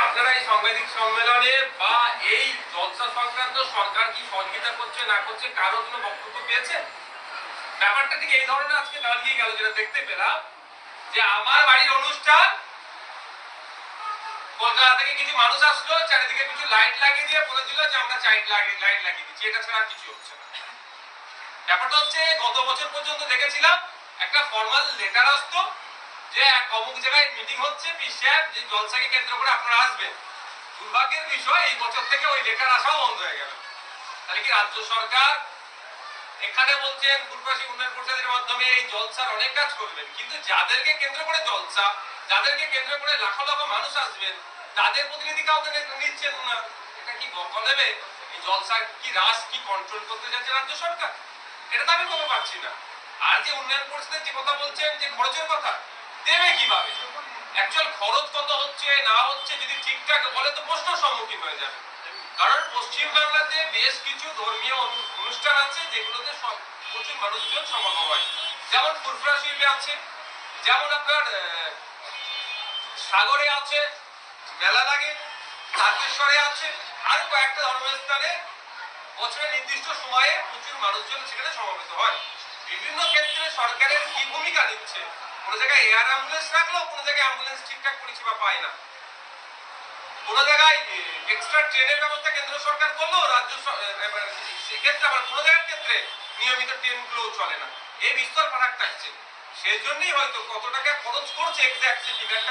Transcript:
আপনারা এই সাংবাদিক সম্মেলনে বা এই জলসা সংক্রান্ত সরকার কি সহযোগিতা করছে না করছে কারো কোনো বক্তব্য পেয়েছেন? ব্যাপারটা ঠিক এই ধরনের আজকে দাঁড়িয়ে গেল, যেটা দেখতে পেলাম যে আমার বাড়ির অনুষ্ঠান, কলকাতা থেকে কিছু মানুষ আসলো, চারিদিকে কিছু লাইট লাগিয়ে দিয়ে বলে দিল যে আমরা লাইট লাগিয়ে দিচ্ছি, এটা ছাড়া আর কিছু হচ্ছে না। ব্যাপারটা হচ্ছে গত বছর পর্যন্ত দেখেছিলাম একটা ফর্মাল লেটার আসতো যে অমুক জায়গায় মিটিং হচ্ছে, পিসিআর যে জলসাকে কেন্দ্র করে আপনারা আসবেন। দুর্ভাগ্যের বিষয় এই বছর থেকে ওই লেটার আসাও বন্ধ হয়ে গেল। তাহলে কি রাজ্য সরকার এখানে বলছেন পূর্ববাসী উন্নয়ন পরিষদের মাধ্যমে এই জলসার অনেক কাজ করবেন, কিন্তু যাদেরকে কেন্দ্র করে জলসা, যাদেরকে কেন্দ্র করে লাখো লাখো মানুষ আসবেন, তাদের প্রতিনিধি কাউকে নিচ্ছেন না। এটা কি বকা দেবে? এই জলসা কি রাস কি কন্ট্রোল করতে যাচ্ছে রাজ্য সরকার? এটা তো আমি বলতে পারছি না। আর যে উন্নয়ন পরিষদের যে কথা বলছেন, যে খরচের কথা, দেবে কিভাবে? অ্যাকচুয়াল খরচ কত হচ্ছে না হচ্ছে যদি ঠিকঠাক বলে তো প্রশ্নের সম্মুখীন হয়ে যাবে। কারণ পশ্চিম বাংলাতে বেশ কিছু ধর্মীয় অনুষ্ঠান আছে যেগুলোতে প্রচুর মানুষজন সমাগম হয়। যেমন ফুরফুরা শিল্পে আছে, যেমন আপনার সাগরে আছে, মেলা লাগে, তারকেশ্বরে আছে, আরো কয়েকটা ধর্মস্থানে বছরের নির্দিষ্ট সময়ে প্রচুর মানুষজন সেখানে সমবেত হয়। বিভিন্ন ক্ষেত্রে সরকারের কি ভূমিকা নিচ্ছে? কোনো জায়গায় এয়ার অ্যাম্বুলেন্স রাখলো, কোনো জায়গায় অ্যাম্বুলেন্স ঠিকঠাক পরিষেবা পায় না, কোনো জায়গায় এক্সট্রা ট্রেনের ব্যবস্থা কেন্দ্র সরকার করলো, রাজ্য সেক্ষেত্রে আবার কোনো জায়গার ক্ষেত্রে নিয়মিত ট্রেনগুলো চলে না। এই বিস্তর ফারাক থাকছে। সেজন্যই হয়তো কত টাকা খরচ করছে এক্স্যাক্ট